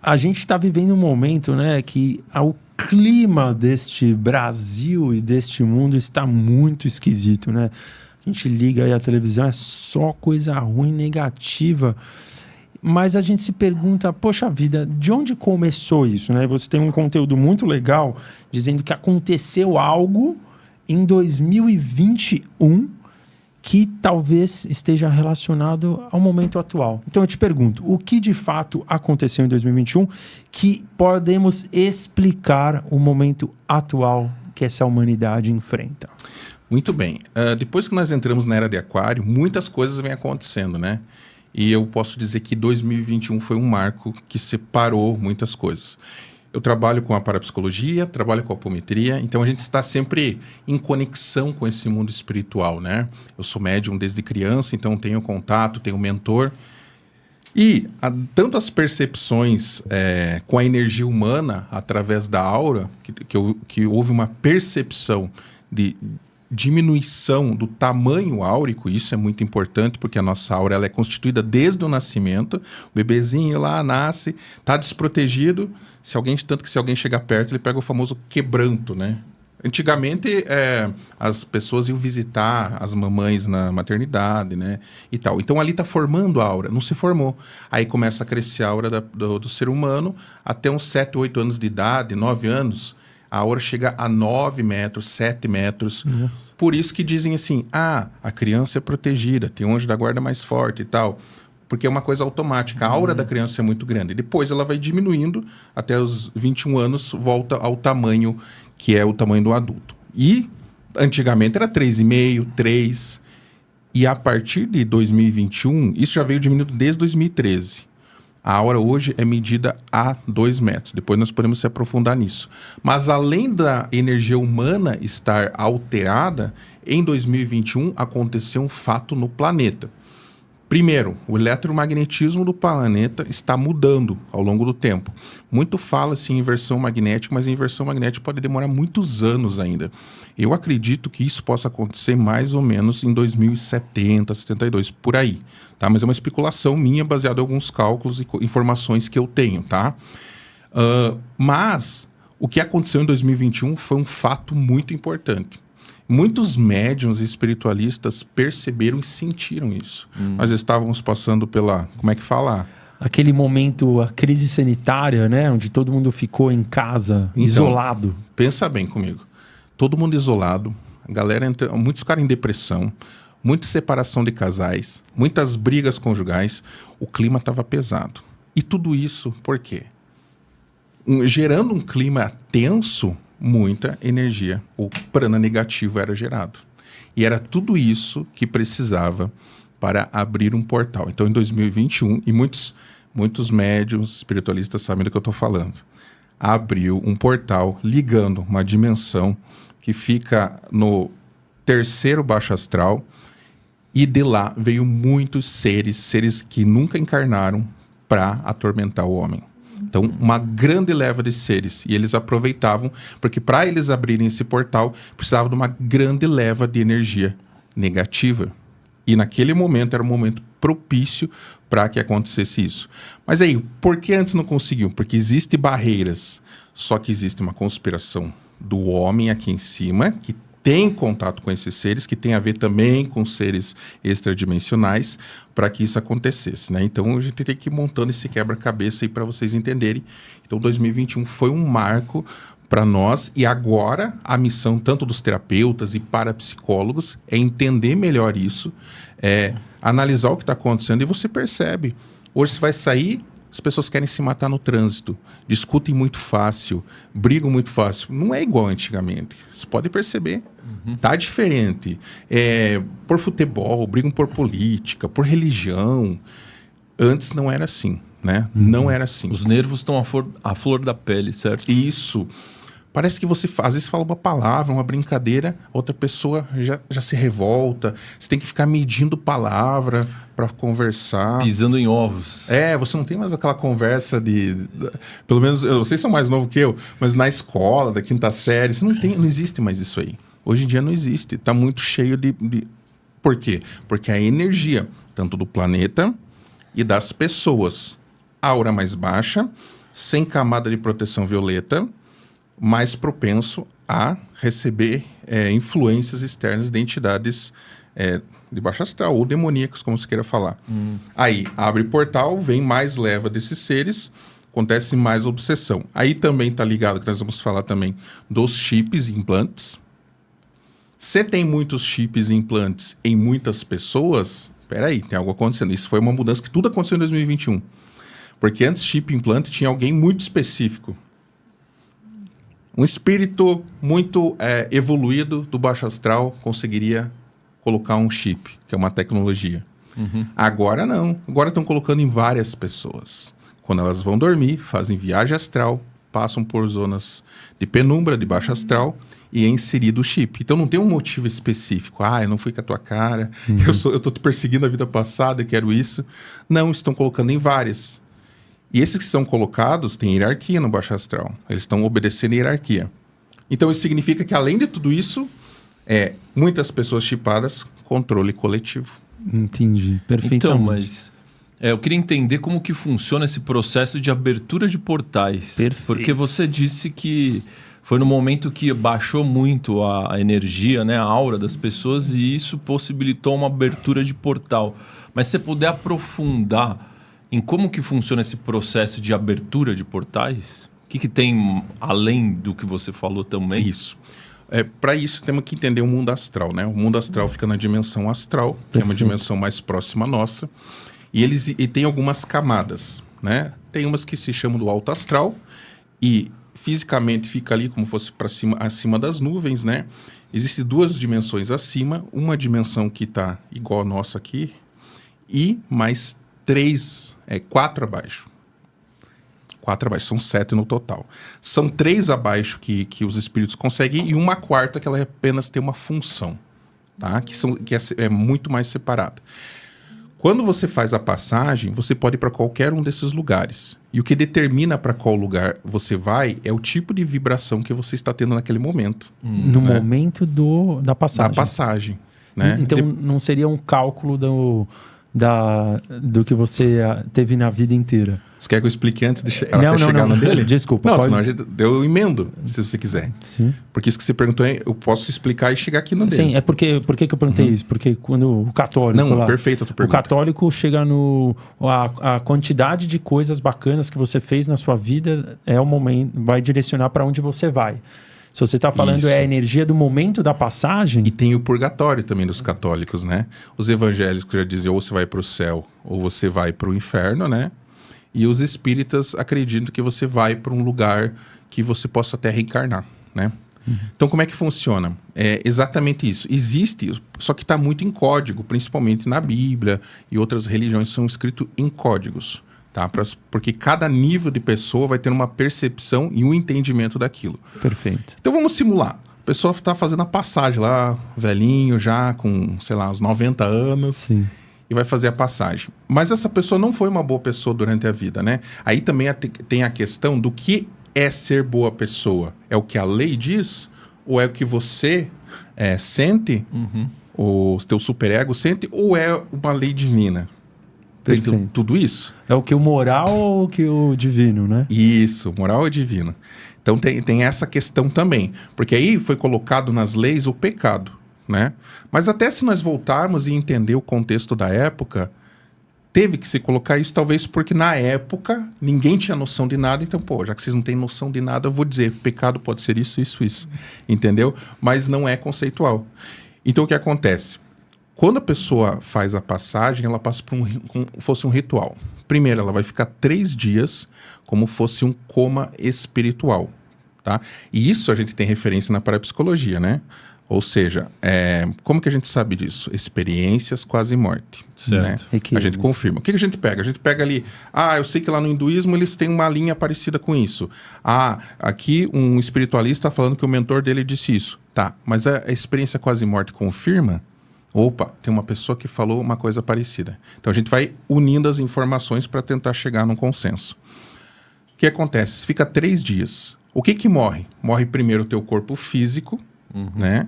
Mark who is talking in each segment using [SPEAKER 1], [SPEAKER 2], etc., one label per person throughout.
[SPEAKER 1] A gente está vivendo um momento, né, que o clima deste Brasil e deste mundo está muito esquisito, né? A gente liga aí a televisão, é só coisa ruim, negativa. Mas a gente se pergunta, poxa vida, de onde começou isso, né? Você tem um conteúdo muito legal dizendo que aconteceu algo em 2021 que talvez esteja relacionado ao momento atual. Então eu te pergunto, o que de fato aconteceu em 2021 que podemos explicar o momento atual que essa humanidade enfrenta?
[SPEAKER 2] Muito bem. Depois que nós entramos na era de Aquário, muitas coisas vêm acontecendo, né? E eu posso dizer que 2021 foi um marco que separou muitas coisas. Eu trabalho com a parapsicologia, trabalho com a apometria, então a gente está sempre em conexão com esse mundo espiritual, né? Eu sou médium desde criança, então tenho contato, tenho mentor. E há tantas percepções com a energia humana através da aura, que houve uma percepção de diminuição do tamanho áurico. Isso é muito importante, porque a nossa aura ela é constituída desde o nascimento. O bebezinho lá nasce, está desprotegido. Tanto que se alguém chegar perto, ele pega o famoso quebranto, né? Antigamente, as pessoas iam visitar as mamães na maternidade, né? E tal. Então, ali está formando a aura. Não se formou. Aí começa a crescer a aura do ser humano até uns 7, 8 anos de idade, 9 anos. A aura chega a 9 metros, 7 metros. Nossa. Por isso que dizem assim, a criança é protegida, tem um anjo da guarda mais forte e tal. Porque é uma coisa automática. A aura da criança é muito grande. Depois ela vai diminuindo, até os 21 anos, volta ao tamanho que é o tamanho do adulto. E antigamente era 3,5, 3. E a partir de 2021, isso já veio diminuindo desde 2013. A aura hoje é medida a 2 metros. Depois nós podemos se aprofundar nisso. Mas além da energia humana estar alterada, em 2021 aconteceu um fato no planeta. Primeiro, o eletromagnetismo do planeta está mudando ao longo do tempo. Muito fala-se em inversão magnética, mas a inversão magnética pode demorar muitos anos ainda. Eu acredito que isso possa acontecer mais ou menos em 2070, 72, por aí. Tá? Mas é uma especulação minha baseada em alguns cálculos e informações que eu tenho. Tá? Mas o que aconteceu em 2021 foi um fato muito importante. Muitos médiuns e espiritualistas perceberam e sentiram isso. Nós estávamos passando pela... Como é que fala?
[SPEAKER 1] Aquele momento, a crise sanitária, né? Onde todo mundo ficou em casa, então, isolado.
[SPEAKER 2] Pensa bem comigo. Todo mundo isolado. A galera muitos ficaram em depressão. Muita separação de casais. Muitas brigas conjugais. O clima estava pesado. E tudo isso por quê? Gerando um clima tenso... muita energia, o prana negativo era gerado. E era tudo isso que precisava para abrir um portal. Então, em 2021, e muitos médiuns espiritualistas sabem do que eu estou falando, abriu um portal ligando uma dimensão que fica no 3º baixo astral, e de lá veio muitos seres que nunca encarnaram para atormentar o homem. Então, uma grande leva de seres. E eles aproveitavam, porque para eles abrirem esse portal, precisava de uma grande leva de energia negativa. E naquele momento era um momento propício para que acontecesse isso. Mas aí, por que antes não conseguiu? Porque existem barreiras. Só que existe uma conspiração do homem aqui em cima, que tem contato com esses seres, que tem a ver também com seres extradimensionais, para que isso acontecesse, né? Então, a gente tem que ir montando esse quebra-cabeça aí para vocês entenderem. Então, 2021 foi um marco para nós, e agora a missão tanto dos terapeutas e parapsicólogos é entender melhor isso, analisar o que está acontecendo, e você percebe. Hoje você vai sair... As pessoas querem se matar no trânsito, discutem muito fácil, brigam muito fácil. Não é igual antigamente. Você pode perceber. Tá diferente. Por futebol, brigam por política, por religião. Antes não era assim, né? Não era assim.
[SPEAKER 3] Os nervos estão à flor da pele, certo?
[SPEAKER 2] Isso. Parece que você, às vezes, fala uma palavra, uma brincadeira, outra pessoa já se revolta. Você tem que ficar medindo palavra para conversar.
[SPEAKER 3] Pisando em ovos.
[SPEAKER 2] Você não tem mais aquela conversa pelo menos, vocês são mais novos que eu, mas na escola, da 5ª série, não existe mais isso aí. Hoje em dia não existe. Está muito cheio de... Por quê? Porque a energia, tanto do planeta e das pessoas, aura mais baixa, sem camada de proteção violeta, mais propenso a receber influências externas de entidades de baixo astral ou demoníacas, como você queira falar. Aí abre portal, vem mais leva desses seres, acontece mais obsessão. Aí também está ligado, que nós vamos falar também, dos chips e implantes. Se tem muitos chips e implantes em muitas pessoas, peraí, tem algo acontecendo. Isso foi uma mudança que tudo aconteceu em 2021. Porque antes chip e implante tinha alguém muito específico. Um espírito muito evoluído do baixo astral conseguiria colocar um chip, que é uma tecnologia. Agora não. Agora estão colocando em várias pessoas. Quando elas vão dormir, fazem viagem astral, passam por zonas de penumbra, de baixo astral, e é inserido o chip. Então não tem um motivo específico. Eu não fui com a tua cara, eu estou te perseguindo a vida passada, eu quero isso. Não, estão colocando em várias. E esses que são colocados têm hierarquia no baixo astral. Eles estão obedecendo a hierarquia. Então isso significa que, além de tudo isso, muitas pessoas chipadas, controle coletivo.
[SPEAKER 1] Entendi, perfeitamente.
[SPEAKER 3] Então, mas eu queria entender como que funciona esse processo de abertura de portais.
[SPEAKER 1] Perfeito.
[SPEAKER 3] Porque você disse que foi no momento que baixou muito a energia, né, a aura das pessoas, e isso possibilitou uma abertura de portal. Mas se você puder aprofundar em como que funciona esse processo de abertura de portais, o que tem além do que você falou também?
[SPEAKER 2] Isso. Para isso, temos que entender o mundo astral, né? O mundo astral fica na dimensão astral, que é uma dimensão mais próxima à nossa, e tem algumas camadas, né? Tem umas que se chamam do alto astral, e fisicamente fica ali como fosse para cima, acima das nuvens, né? Existem duas dimensões acima, uma dimensão que está igual a nossa aqui, e mais quatro abaixo. 4 abaixo, são 7 no total. São 3 abaixo que os espíritos conseguem e uma quarta que ela apenas tem uma função, tá? Que é muito mais separada. Quando você faz a passagem, você pode ir para qualquer um desses lugares. E o que determina para qual lugar você vai é o tipo de vibração que você está tendo naquele momento.
[SPEAKER 1] No momento da passagem.
[SPEAKER 2] Da passagem, né?
[SPEAKER 1] Então não seria um cálculo do que você teve na vida inteira.
[SPEAKER 2] Você quer que eu explique antes de chegar
[SPEAKER 1] não.
[SPEAKER 2] no dele?
[SPEAKER 1] Desculpa.
[SPEAKER 2] Não,
[SPEAKER 1] pode...
[SPEAKER 2] senão eu emendo, se você quiser.
[SPEAKER 1] Sim.
[SPEAKER 2] Porque isso que você perguntou, eu posso explicar e chegar aqui no dele.
[SPEAKER 1] Sim, por que eu perguntei isso? Porque quando o católico...
[SPEAKER 2] Não, perfeito a tua pergunta.
[SPEAKER 1] O católico chega a quantidade de coisas bacanas que você fez na sua vida é o momento, vai direcionar para onde você vai. Se você está falando a energia do momento da passagem...
[SPEAKER 2] E tem o purgatório também dos católicos, né? Os evangélicos já dizem ou você vai para o céu ou você vai para o inferno, né? E os espíritas acreditam que você vai para um lugar que você possa até reencarnar, né? Então, como é que funciona? É exatamente isso. Existe, só que está muito em código, principalmente na Bíblia e outras religiões são escritos em códigos, tá? Porque cada nível de pessoa vai ter uma percepção e um entendimento daquilo.
[SPEAKER 1] Perfeito.
[SPEAKER 2] Então, vamos simular. A pessoa está fazendo a passagem lá, velhinho já, com, sei lá, uns 90 anos.
[SPEAKER 1] Sim.
[SPEAKER 2] E vai fazer a passagem. Mas essa pessoa não foi uma boa pessoa durante a vida, né? Aí também tem a questão do que é ser boa pessoa. É o que a lei diz? Ou é o que você sente? O teu superego sente? Ou é uma lei divina? Tem tudo isso?
[SPEAKER 1] É o que o moral ou o que o divino, né?
[SPEAKER 2] Isso, moral é divino. Então tem essa questão também. Porque aí foi colocado nas leis o pecado, né? Mas até se nós voltarmos e entender o contexto da época, teve que se colocar isso, talvez porque na época ninguém tinha noção de nada, então, já que vocês não têm noção de nada, eu vou dizer, pecado pode ser isso, isso, isso, entendeu? Mas não é conceitual. Então, o que acontece? Quando a pessoa faz a passagem, ela passa por como fosse um ritual. Primeiro, ela vai ficar 3 dias como fosse um coma espiritual, tá? E isso a gente tem referência na parapsicologia, né? Ou seja, como que a gente sabe disso? Experiências quase morte.
[SPEAKER 3] Certo.
[SPEAKER 2] Né? A gente confirma. O que a gente pega? A gente pega ali, eu sei que lá no hinduísmo eles têm uma linha parecida com isso. Aqui um espiritualista está falando que o mentor dele disse isso. Tá, mas a experiência quase morte confirma? Opa, tem uma pessoa que falou uma coisa parecida. Então a gente vai unindo as informações para tentar chegar num consenso. O que acontece? Fica 3 dias. O que morre? Morre primeiro o teu corpo físico, né?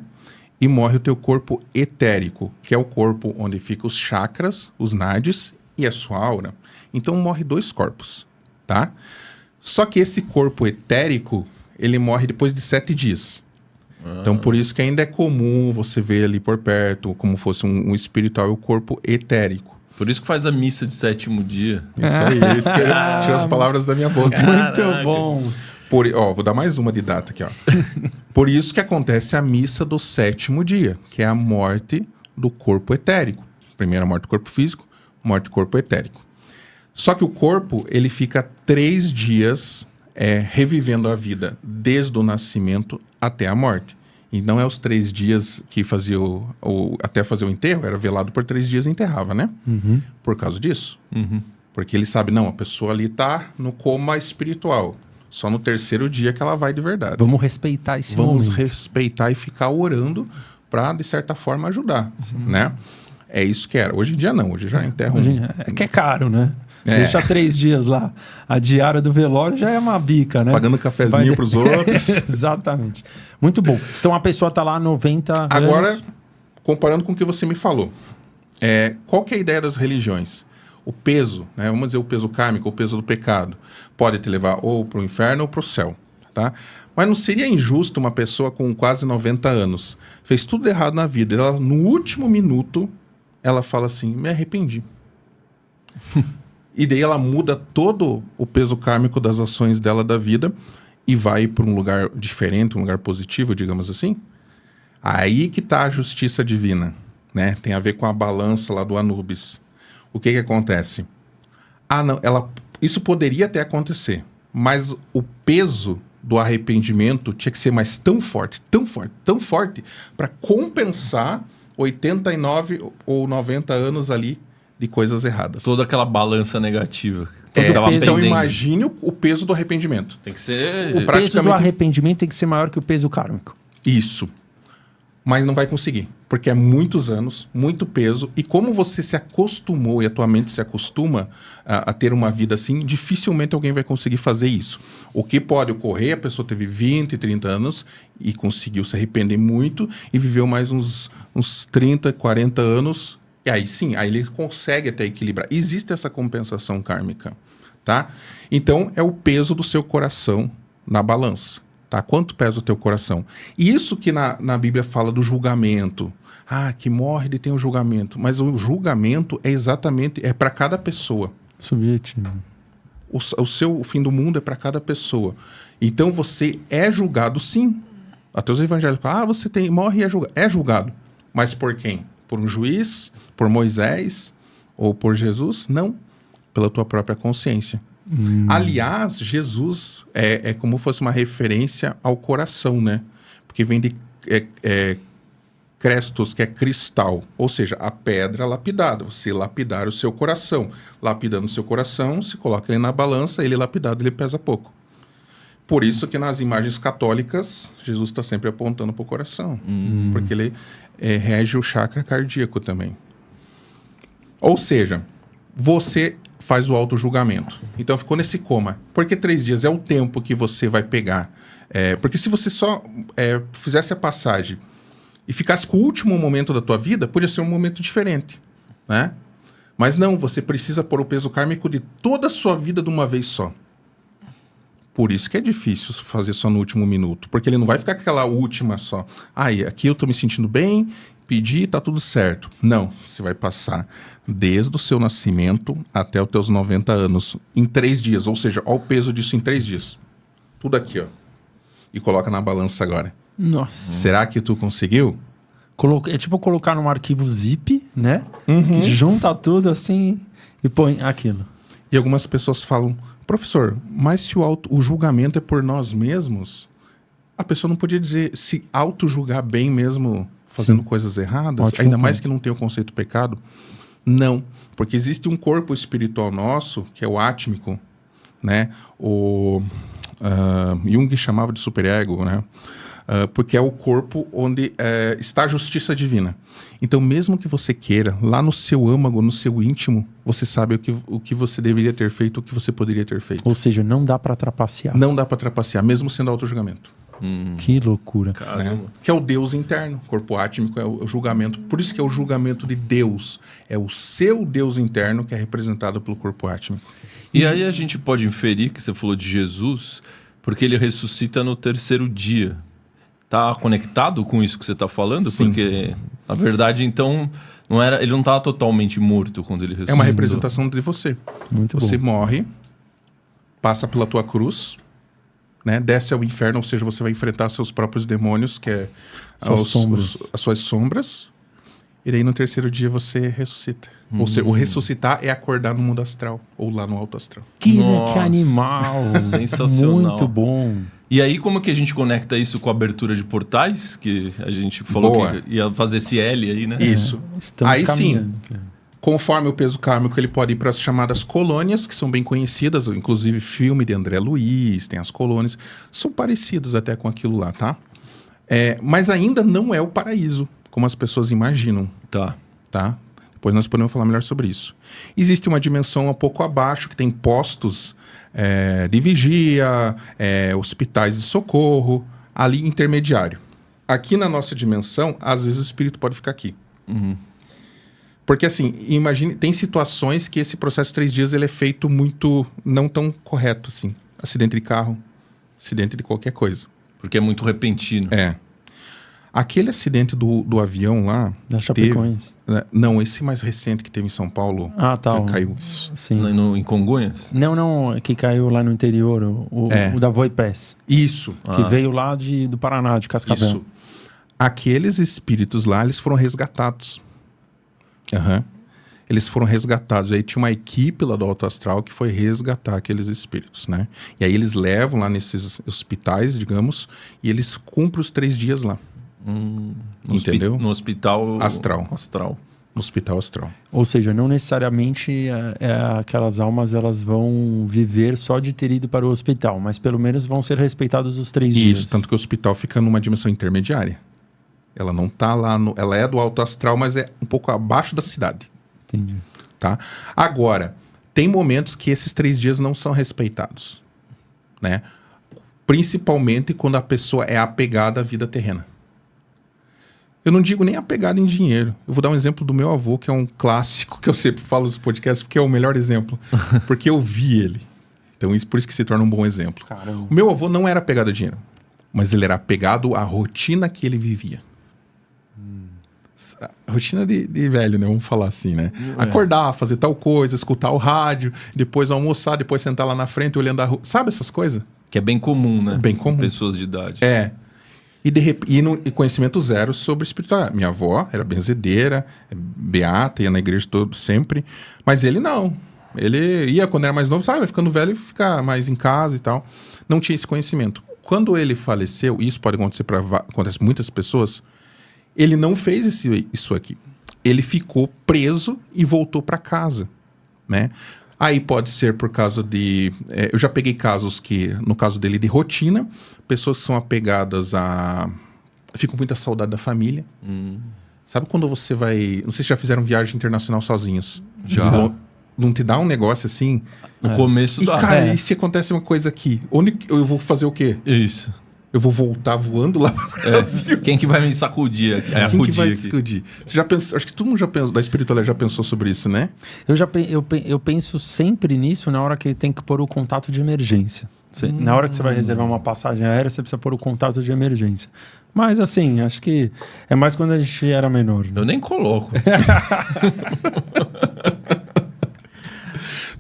[SPEAKER 2] E morre o teu corpo etérico, que é o corpo onde ficam os chakras, os nadis e a sua aura. Então morre 2 corpos, tá? Só que esse corpo etérico, ele morre depois de 7 dias. Então, por isso que ainda é comum você ver ali por perto, como fosse um espiritual e o corpo etérico.
[SPEAKER 3] Por isso que faz a missa de 7º dia.
[SPEAKER 2] Isso aí, isso que tirou as palavras da minha boca.
[SPEAKER 1] Muito bom.
[SPEAKER 2] Vou dar mais uma de data aqui, ó. Por isso que acontece a missa do 7º dia, que é a morte do corpo etérico. Primeiro a morte do corpo físico, morte do corpo etérico. Só que o corpo, ele fica 3 dias revivendo a vida, desde o nascimento até a morte. E não é os 3 dias que fazia até fazer o enterro, era velado por 3 dias e enterrava, né? Por causa disso. Porque ele sabe, não, a pessoa ali tá no coma espiritual. Só no 3º dia que ela vai de verdade.
[SPEAKER 1] Vamos respeitar esse momento.
[SPEAKER 2] Vamos respeitar e ficar orando para, de certa forma, ajudar, né? É isso que era. Hoje em dia não, hoje já enterra
[SPEAKER 1] É que é caro, né? Você deixa 3 dias lá, a diária do velório já é uma bica, né?
[SPEAKER 2] Pagando cafezinho para os outros.
[SPEAKER 1] Exatamente. Muito bom. Então a pessoa tá lá 90
[SPEAKER 2] Agora,
[SPEAKER 1] anos.
[SPEAKER 2] comparando com o que você me falou, qual que é a ideia das religiões? O peso, né? Vamos dizer o peso kármico, o peso do pecado, pode te levar ou para o inferno ou para o céu, tá? Mas não seria injusto uma pessoa com quase 90 anos, fez tudo errado na vida, ela, no último minuto, ela fala assim, me arrependi. E daí ela muda todo o peso kármico das ações dela da vida e vai para um lugar diferente, um lugar positivo, digamos assim. Aí que está a justiça divina, né? Tem a ver com a balança lá do Anubis. O que acontece? Não, isso poderia até acontecer, mas o peso do arrependimento tinha que ser mais tão forte, para compensar 89 ou 90 anos ali de coisas erradas.
[SPEAKER 3] Toda aquela balança negativa.
[SPEAKER 2] Então imagine o peso do arrependimento.
[SPEAKER 3] Tem que ser...
[SPEAKER 1] O peso do arrependimento tem que ser maior que o peso kármico.
[SPEAKER 2] Isso. Mas não vai conseguir, porque é muitos anos, muito peso, e como você se acostumou e a tua mente se acostuma a ter uma vida assim, dificilmente alguém vai conseguir fazer isso. O que pode ocorrer, a pessoa teve 20, 30 anos e conseguiu se arrepender muito e viveu mais uns 30, 40 anos, e aí sim, aí ele consegue até equilibrar. Existe essa compensação kármica, tá? Então, é o peso do seu coração na balança. Tá? Quanto pesa o teu coração? E isso que na Bíblia fala do julgamento. Que morre e tem o julgamento. Mas o julgamento é exatamente para cada pessoa.
[SPEAKER 1] Subjetivo.
[SPEAKER 2] O fim do mundo é para cada pessoa. Então você é julgado sim. Até os evangélicos falam, você morre e é julgado. É julgado. Mas por quem? Por um juiz? Por Moisés? Ou por Jesus? Não. Pela tua própria consciência. Aliás, Jesus é como fosse uma referência ao coração, né? Porque vem de crestos, que é cristal, ou seja, a pedra lapidada. Você lapidar o seu coração. Lapidando o seu coração, se coloca ele na balança, ele lapidado, ele pesa pouco. Por isso que nas imagens católicas, Jesus está sempre apontando para o coração. Porque ele rege o chakra cardíaco também. Ou seja, você faz o auto-julgamento. Então ficou nesse coma. Por que 3 dias? É o tempo que você vai pegar. Porque se você só fizesse a passagem e ficasse com o último momento da tua vida, podia ser um momento diferente, né? Mas não, você precisa pôr o peso kármico de toda a sua vida de uma vez só. Por isso que é difícil fazer só no último minuto. Porque ele não vai ficar com aquela última só. Aqui eu tô me sentindo bem, pedi, tá tudo certo. Não, você vai passar desde o seu nascimento até os teus 90 anos, em 3 dias. Ou seja, olha o peso disso em 3 dias. Tudo aqui, ó. E coloca na balança agora.
[SPEAKER 1] Nossa.
[SPEAKER 2] Será que tu conseguiu?
[SPEAKER 1] É tipo colocar num arquivo zip, né? Que junta tudo assim e põe aquilo.
[SPEAKER 2] E algumas pessoas falam, professor, mas se o julgamento é por nós mesmos, a pessoa não podia dizer se auto-julgar bem mesmo fazendo coisas erradas?
[SPEAKER 1] Ótimo
[SPEAKER 2] ainda
[SPEAKER 1] ponto.
[SPEAKER 2] mais que não tem o conceito pecado? Não, porque existe um corpo espiritual nosso, que é o átmico, né? Jung chamava de superego, né? Porque é o corpo onde está a justiça divina. Então, mesmo que você queira, lá no seu âmago, no seu íntimo, você sabe o que você deveria ter feito, o que você poderia ter feito.
[SPEAKER 1] Ou seja, não dá para trapacear.
[SPEAKER 2] Não dá para trapacear, mesmo sendo auto-julgamento.
[SPEAKER 1] Que loucura.
[SPEAKER 2] Né? Que é o Deus interno. O corpo átmico é o julgamento. Por isso que é o julgamento de Deus. É o seu Deus interno que é representado pelo corpo átmico.
[SPEAKER 3] E aí a gente pode inferir que você falou de Jesus, porque ele ressuscita no terceiro dia. Tá conectado com isso que você está falando?
[SPEAKER 2] Sim.
[SPEAKER 3] Porque, na verdade, então, ele não estava totalmente morto quando ele ressuscitou.
[SPEAKER 2] É uma representação de você.
[SPEAKER 1] Muito
[SPEAKER 2] Você
[SPEAKER 1] bom.
[SPEAKER 2] morre, passa pela tua cruz, né? Desce ao inferno, ou seja, você vai enfrentar seus próprios demônios, que é as suas sombras. E daí no terceiro dia você ressuscita. Ou seja, o ressuscitar é acordar no mundo astral, ou lá no alto astral.
[SPEAKER 1] Que
[SPEAKER 3] Nossa,
[SPEAKER 1] animal!
[SPEAKER 3] sensacional.
[SPEAKER 1] Muito bom.
[SPEAKER 3] E aí, como que a gente conecta isso com a abertura de portais? Que a gente falou
[SPEAKER 2] Boa.
[SPEAKER 3] que ia fazer esse L aí, né?
[SPEAKER 2] Isso.
[SPEAKER 1] Estamos
[SPEAKER 2] Aí sim,
[SPEAKER 1] caminhando.
[SPEAKER 2] conforme o peso kármico, ele pode ir para as chamadas colônias, que são bem conhecidas, inclusive filme de André Luiz, tem as colônias, são parecidas até com aquilo lá, tá? Mas ainda não é o paraíso, como as pessoas imaginam,
[SPEAKER 3] Tá.
[SPEAKER 2] tá? Depois nós podemos falar melhor sobre isso. Existe uma dimensão um pouco abaixo, que tem postos de vigia, hospitais de socorro, ali intermediário. Aqui na nossa dimensão, às vezes o espírito pode ficar aqui.
[SPEAKER 3] Uhum.
[SPEAKER 2] Porque assim, imagine, tem situações que esse processo de 3 dias ele é feito muito não tão correto assim. Acidente de carro, acidente de qualquer coisa.
[SPEAKER 3] Porque é muito repentino.
[SPEAKER 2] Aquele acidente do avião lá...
[SPEAKER 1] Da
[SPEAKER 2] que teve,
[SPEAKER 1] Chapecoense.
[SPEAKER 2] não, esse mais recente que teve em São Paulo,
[SPEAKER 1] Ah, tá.
[SPEAKER 2] que caiu.
[SPEAKER 1] Sim.
[SPEAKER 3] Em Congonhas?
[SPEAKER 1] Não, que caiu lá no interior, o da Voipés.
[SPEAKER 2] Isso,
[SPEAKER 1] Que veio lá do Paraná, de Cascavel.
[SPEAKER 2] isso. Aqueles espíritos lá, eles foram resgatados. Aham. Eles foram resgatados. Aí tinha uma equipe lá do Alto Astral que foi resgatar aqueles espíritos, né? E aí eles levam lá nesses hospitais, digamos, e eles cumprem os 3 dias lá. Entendeu?
[SPEAKER 3] No hospital
[SPEAKER 2] Astral. No hospital astral.
[SPEAKER 1] Ou seja, não necessariamente aquelas almas elas vão viver só de ter ido para o hospital, mas pelo menos vão ser respeitados os 3 dias.
[SPEAKER 2] Isso, tanto que o hospital fica numa dimensão intermediária. Ela não tá lá no... Ela é do Alto Astral, mas é um pouco abaixo da cidade.
[SPEAKER 1] Entendi.
[SPEAKER 2] Tá? Agora, tem momentos que esses 3 dias não são respeitados, né? Principalmente quando a pessoa é apegada à vida terrena. Eu não digo nem apegada em dinheiro. Eu vou dar um exemplo do meu avô, que é um clássico, que eu sempre falo nos podcasts, porque é o melhor exemplo. Porque eu vi ele. Então, por isso que se torna um bom exemplo.
[SPEAKER 1] Caramba.
[SPEAKER 2] O meu avô não era apegado a dinheiro, mas ele era apegado à rotina que ele vivia. A rotina de velho, né? Vamos falar assim, né? Acordar, fazer tal coisa, escutar o rádio, depois almoçar, depois sentar lá na frente olhando a rua. Sabe essas coisas?
[SPEAKER 3] Que é bem comum, né?
[SPEAKER 2] Bem comum.
[SPEAKER 3] Pessoas de idade.
[SPEAKER 2] E conhecimento zero sobre espiritualidade. Minha avó era benzedeira, beata, ia na igreja sempre. Mas ele não. Ele ia quando era mais novo, sabe? Ficando velho, ficar mais em casa e tal. Não tinha esse conhecimento. Quando ele faleceu, isso pode acontecer acontece com muitas pessoas, ele não fez isso aqui. Ele ficou preso e voltou para casa, né? Aí pode ser por causa de... eu já peguei casos que, no caso dele, de rotina, pessoas que são apegadas a... Ficam com muita saudade da família. Sabe quando você vai... Não sei se já fizeram viagem internacional sozinhos.
[SPEAKER 3] Já.
[SPEAKER 2] Não te dá um negócio assim?
[SPEAKER 3] No começo
[SPEAKER 2] E,
[SPEAKER 3] da...
[SPEAKER 2] cara, e se acontece uma coisa aqui? Onde eu vou fazer o quê?
[SPEAKER 3] Isso.
[SPEAKER 2] Eu vou voltar voando lá pro Brasil?
[SPEAKER 3] Quem que vai me sacudir aqui?
[SPEAKER 2] Quem que vai te sacudir? Você já pensou, acho que todo mundo já pensou, da espiritualidade já pensou sobre isso, né?
[SPEAKER 1] Eu penso sempre nisso na hora que tem que pôr o contato de emergência. Na hora que você vai reservar uma passagem aérea, você precisa pôr o contato de emergência. Mas assim, acho que é mais quando a gente era menor. Né?
[SPEAKER 3] Eu nem coloco.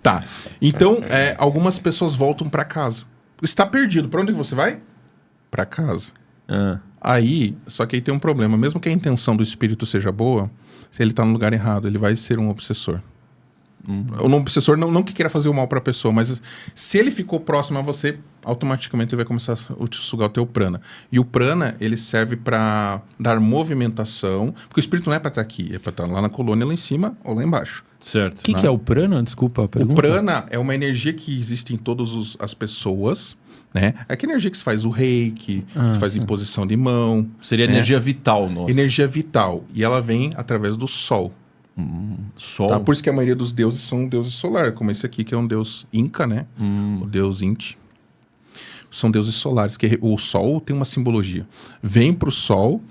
[SPEAKER 2] Tá. Então, algumas pessoas voltam para casa. Está perdido. Para onde você vai? Para casa. Aí, só que aí tem um problema. Mesmo que a intenção do espírito seja boa, se ele está no lugar errado, ele vai ser um obsessor. Um obsessor não que queira fazer o mal para a pessoa, mas se ele ficou próximo a você, automaticamente ele vai começar a sugar o teu prana. E o prana, ele serve para dar movimentação, porque o espírito não é para estar aqui, é para estar lá na colônia, lá em cima ou lá embaixo.
[SPEAKER 3] Certo.
[SPEAKER 1] O que é o prana? Desculpa a pergunta.
[SPEAKER 2] O prana é uma energia que existe em todas as pessoas, né? É que energia que se faz o reiki, que se faz imposição de mão.
[SPEAKER 3] Seria energia vital nossa.
[SPEAKER 2] Energia vital. E ela vem através do sol.
[SPEAKER 3] Sol.
[SPEAKER 2] Tá? Por isso que a maioria dos deuses são deuses solares, como esse aqui, que é um deus inca, né? O deus Inti. São deuses solares, que o sol tem uma simbologia. Vem para o sol,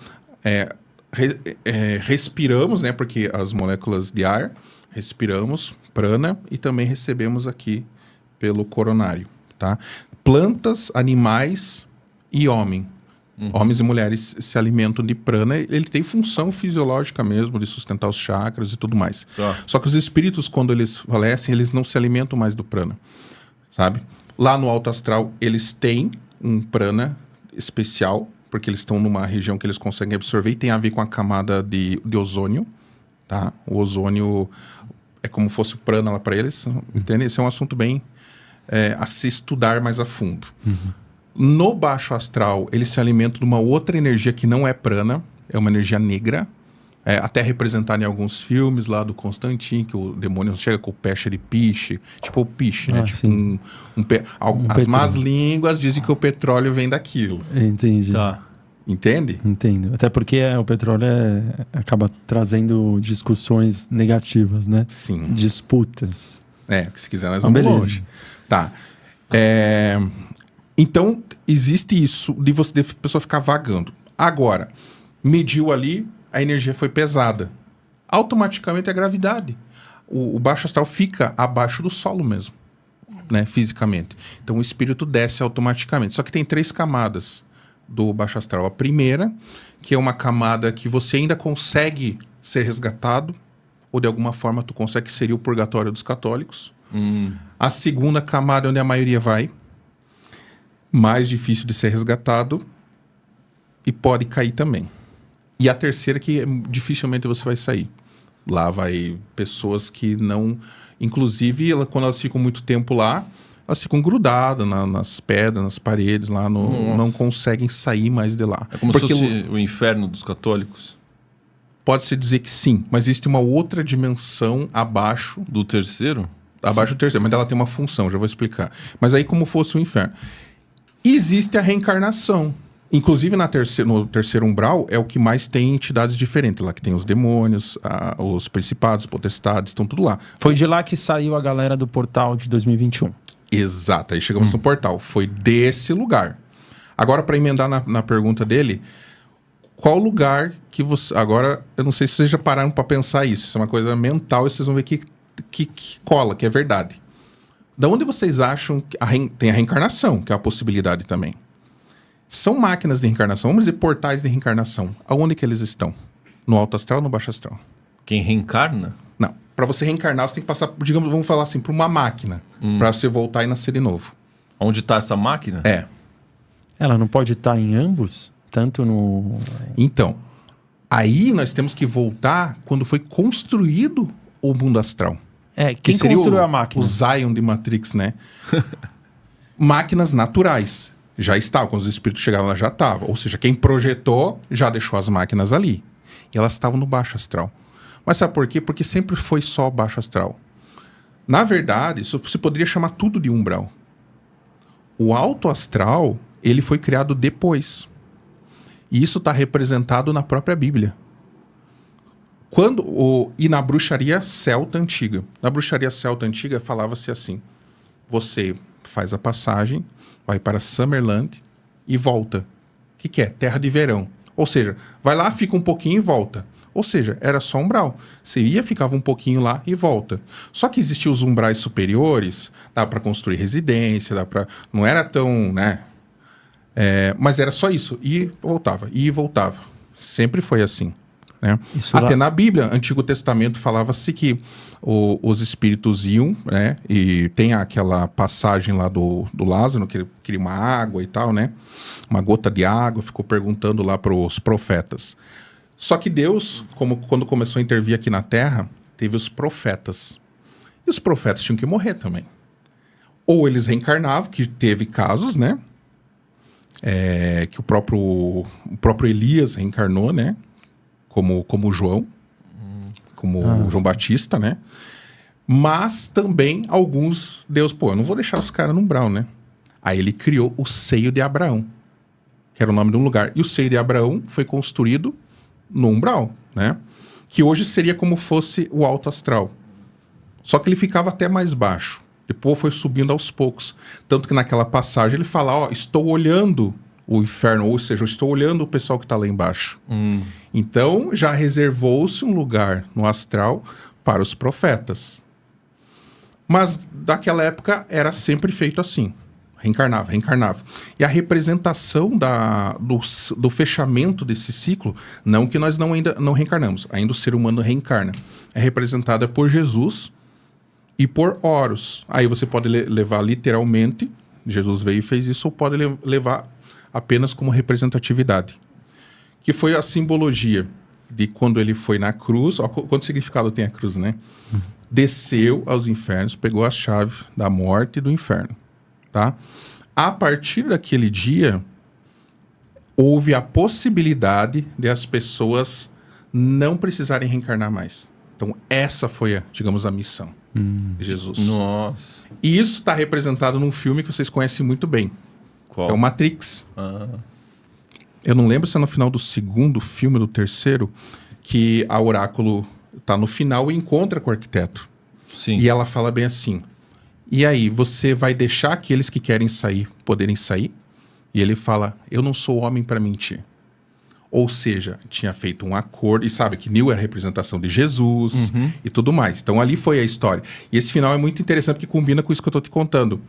[SPEAKER 2] respiramos, né? Porque as moléculas de ar, respiramos, prana, e também recebemos aqui pelo coronário, tá? Plantas, animais e homem. Homens e mulheres se alimentam de prana. Ele tem função fisiológica mesmo de sustentar os chakras e tudo mais.
[SPEAKER 3] Tá.
[SPEAKER 2] Só que os espíritos, quando eles falecem, eles não se alimentam mais do prana, sabe? Lá no alto astral, eles têm um prana especial, porque eles estão numa região que eles conseguem absorver e tem a ver com a camada de ozônio, tá? O ozônio é como fosse o prana lá para eles, entende? Esse é um assunto bem a se estudar mais a fundo. No baixo astral, eles se alimentam de uma outra energia que não é prana, é uma energia negra, até representada em alguns filmes lá do Constantine, que o demônio chega com o peixe de piche, tipo o piche, né? Tipo as más línguas dizem que o petróleo vem daquilo.
[SPEAKER 1] Entendi.
[SPEAKER 3] Tá.
[SPEAKER 2] Entende?
[SPEAKER 1] Entendo. Até porque o petróleo acaba trazendo discussões negativas, né?
[SPEAKER 2] Sim.
[SPEAKER 1] Disputas.
[SPEAKER 2] Que se quiser nós vamos longe. Tá. Então, existe isso de a pessoa ficar vagando. Agora, mediu ali, a energia foi pesada. Automaticamente é gravidade. O baixo astral fica abaixo do solo mesmo, né? Fisicamente. Então, o espírito desce automaticamente. Só que tem 3 camadas do baixo astral. A primeira, que é uma camada que você ainda consegue ser resgatado, ou de alguma forma tu consegue, que seria o purgatório dos católicos. A segunda camada, onde a maioria vai, mais difícil de ser resgatado e pode cair também. E a terceira, que dificilmente você vai sair. Lá vai pessoas que não... Inclusive, quando elas ficam muito tempo lá, elas ficam grudadas nas pedras, nas paredes, lá não conseguem sair mais de lá.
[SPEAKER 3] É como se fosse o inferno dos católicos?
[SPEAKER 2] Pode-se dizer que sim, mas existe uma outra dimensão abaixo...
[SPEAKER 3] Do terceiro?
[SPEAKER 2] Abaixo do terceiro, mas ela tem uma função, já vou explicar. Mas aí como fosse o inferno. Existe a reencarnação. Inclusive no terceiro umbral é o que mais tem entidades diferentes. Lá que tem os demônios, os principados, potestades, estão tudo lá.
[SPEAKER 1] Foi de lá que saiu a galera do portal de 2021.
[SPEAKER 2] Exato, aí chegamos no portal. Foi desse lugar. Agora, para emendar na pergunta dele, qual lugar que você... Agora, eu não sei se vocês já pararam para pensar isso. Isso é uma coisa mental e vocês vão ver que cola, que é verdade. Da onde vocês acham que tem a reencarnação, que é a possibilidade também? São máquinas de reencarnação, vamos dizer portais de reencarnação. Aonde que eles estão? No alto astral ou no baixo astral?
[SPEAKER 3] Quem reencarna?
[SPEAKER 2] Não. Para você reencarnar, você tem que passar, digamos, vamos falar assim, por uma máquina. Para você voltar e nascer de novo.
[SPEAKER 3] Onde está essa máquina?
[SPEAKER 1] Ela não pode estar em ambos? Tanto no...
[SPEAKER 2] Então, aí nós temos que voltar quando foi construído o mundo astral.
[SPEAKER 1] Quem construiu a máquina?
[SPEAKER 2] O Zion de Matrix, né? Máquinas naturais. Já estavam. Quando os espíritos chegaram lá, já estavam. Ou seja, quem projetou já deixou as máquinas ali. E elas estavam no baixo astral. Mas sabe por quê? Porque sempre foi só baixo astral. Na verdade, isso se poderia chamar tudo de umbral. O alto astral, ele foi criado depois. E isso está representado na própria Bíblia. E na bruxaria celta antiga. Na bruxaria celta antiga falava-se assim: você faz a passagem, vai para Summerland e volta. O que é? Terra de verão. Ou seja, vai lá, fica um pouquinho e volta. Ou seja, era só umbral. Você ia, ficava um pouquinho lá e volta. Só que existiam os umbrais superiores, dá para construir residência, não era tão, né? Mas era só isso. E voltava. Sempre foi assim. Né? Até na Bíblia, Antigo Testamento, falava-se que os espíritos iam, né? E tem aquela passagem lá do Lázaro, que ele queria uma água e tal, né? Uma gota de água, ficou perguntando lá para os profetas. Só que Deus, quando começou a intervir aqui na Terra, teve os profetas. E os profetas tinham que morrer também. Ou eles reencarnavam, que teve casos, né? Que o próprio Elias reencarnou, né? Como João, João Batista, né? Mas também alguns, Deus, eu não vou deixar os caras no umbral, né? Aí ele criou o seio de Abraão, que era o nome de um lugar. E o seio de Abraão foi construído no umbral, né? Que hoje seria como fosse o alto astral. Só que ele ficava até mais baixo. Depois foi subindo aos poucos. Tanto que naquela passagem ele fala, estou olhando o inferno, ou seja, eu estou olhando o pessoal que está lá embaixo. Então, já reservou-se um lugar no astral para os profetas. Mas daquela época era sempre feito assim. Reencarnava. E a representação do fechamento desse ciclo, não que nós ainda não reencarnamos, ainda o ser humano reencarna, é representada por Jesus e por Horus. Aí você pode levar literalmente, Jesus veio e fez isso, ou pode levar apenas como representatividade. Que foi a simbologia de quando ele foi na cruz, ó, quanto significado tem a cruz, né? Desceu aos infernos, pegou a chave da morte e do inferno. Tá? A partir daquele dia, houve a possibilidade de as pessoas não precisarem reencarnar mais. Então, essa foi, digamos, a missão de Jesus.
[SPEAKER 3] Nossa.
[SPEAKER 2] E isso está representado num filme que vocês conhecem muito bem.
[SPEAKER 3] Qual?
[SPEAKER 2] É o Matrix.
[SPEAKER 3] Ah.
[SPEAKER 2] Eu não lembro se é no final do segundo filme, do terceiro, que a Oráculo está no final e encontra com o arquiteto.
[SPEAKER 3] Sim.
[SPEAKER 2] E ela fala bem assim... E aí, você vai deixar aqueles que querem sair poderem sair? E ele fala, eu não sou homem para mentir. Ou seja, tinha feito um acordo, e sabe que Neo era a representação de Jesus e tudo mais. Então ali foi a história. E esse final é muito interessante porque combina com isso que eu estou te contando.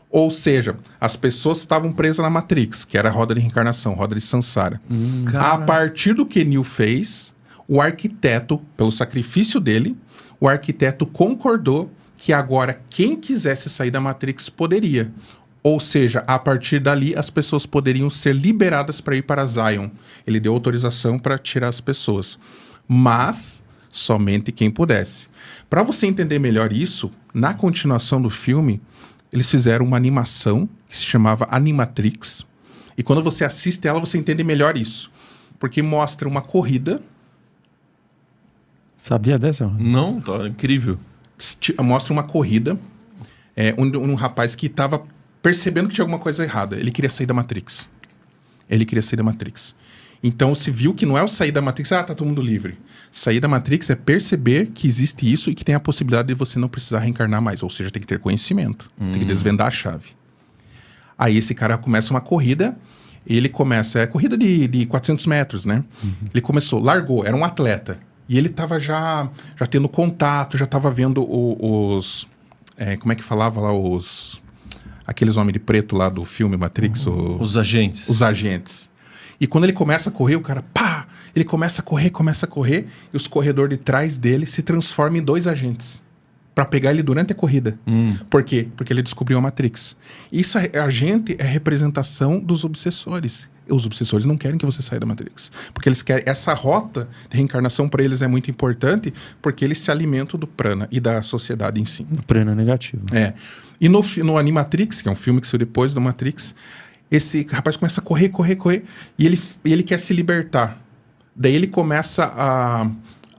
[SPEAKER 2] Ou seja, as pessoas estavam presas na Matrix, que era a roda de reencarnação, roda de Sansara. A partir do que Neo fez, o arquiteto, pelo sacrifício dele, o arquiteto concordou que agora quem quisesse sair da Matrix poderia. Ou seja, a partir dali as pessoas poderiam ser liberadas para ir para Zion. Ele deu autorização para tirar as pessoas. Mas somente quem pudesse. Para você entender melhor isso, na continuação do filme, eles fizeram uma animação que se chamava Animatrix. E quando você assiste ela, você entende melhor isso. Porque mostra uma corrida.
[SPEAKER 1] Sabia dessa?
[SPEAKER 3] Não, tá incrível.
[SPEAKER 2] Mostra uma corrida, um rapaz que estava percebendo que tinha alguma coisa errada. Ele queria sair da Matrix. Então se viu que não é o sair da Matrix, tá todo mundo livre. Sair da Matrix é perceber que existe isso e que tem a possibilidade de você não precisar reencarnar mais. Ou seja, tem que ter conhecimento, tem que desvendar a chave. Aí esse cara começa uma corrida, corrida de 400 metros, né? Ele largou, era um atleta. E ele estava já tendo contato, já estava vendo os... como é que falava lá? Aqueles homens de preto lá do filme Matrix.
[SPEAKER 3] Os agentes.
[SPEAKER 2] Os agentes. E quando ele começa a correr, o cara, pá! Ele começa a correr, e os corredores de trás dele se transformam em 2 agentes. Para pegar ele durante a corrida. Por quê? Porque ele descobriu a Matrix. Isso, agente é representação dos obsessores. Os obsessores não querem que você saia da Matrix. Porque eles querem... Essa rota de reencarnação para eles é muito importante porque eles se alimentam do prana e da sociedade em si.
[SPEAKER 1] Do prana negativo.
[SPEAKER 2] E no Animatrix, que é um filme que saiu depois do Matrix, esse rapaz começa a correr, e ele quer se libertar. Daí ele começa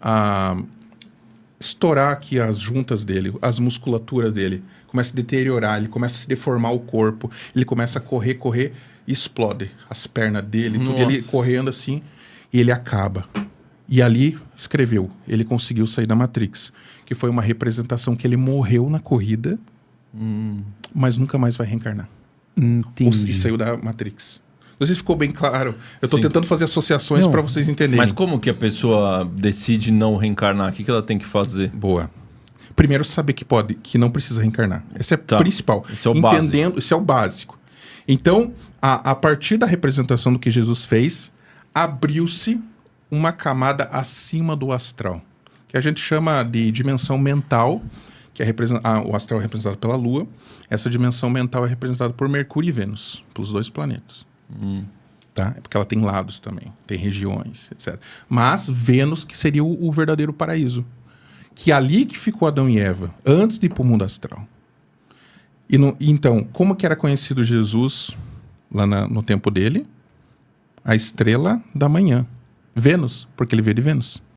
[SPEAKER 2] a estourar aqui as juntas dele, as musculaturas dele. Começa a deteriorar, ele começa a se deformar o corpo. Ele começa a correr, e explode as pernas dele, tudo. Ele correndo assim, e ele acaba. E ali escreveu, ele conseguiu sair da Matrix. Que foi uma representação que ele morreu na corrida, mas nunca mais vai reencarnar.
[SPEAKER 1] Entendi.
[SPEAKER 2] E saiu da Matrix. Não sei se ficou bem claro. Eu estou tentando fazer associações para vocês entenderem.
[SPEAKER 3] Mas como que a pessoa decide não reencarnar? O que ela tem que fazer?
[SPEAKER 2] Boa. Primeiro, saber que não precisa reencarnar. Esse é o principal.
[SPEAKER 3] Esse é o básico.
[SPEAKER 2] Esse é o básico. Então, a partir da representação do que Jesus fez, abriu-se uma camada acima do astral, que a gente chama de dimensão mental, que o astral é representado pela Lua. Essa dimensão mental é representada por Mercúrio e Vênus, pelos 2 planetas. Tá? É porque ela tem lados também, tem regiões, etc. Mas Vênus, que seria o verdadeiro paraíso. Que ali que ficou Adão e Eva, antes de ir para o mundo astral. Então, como que era conhecido Jesus lá no tempo dele? A estrela da manhã. Vênus, porque ele veio de Vênus.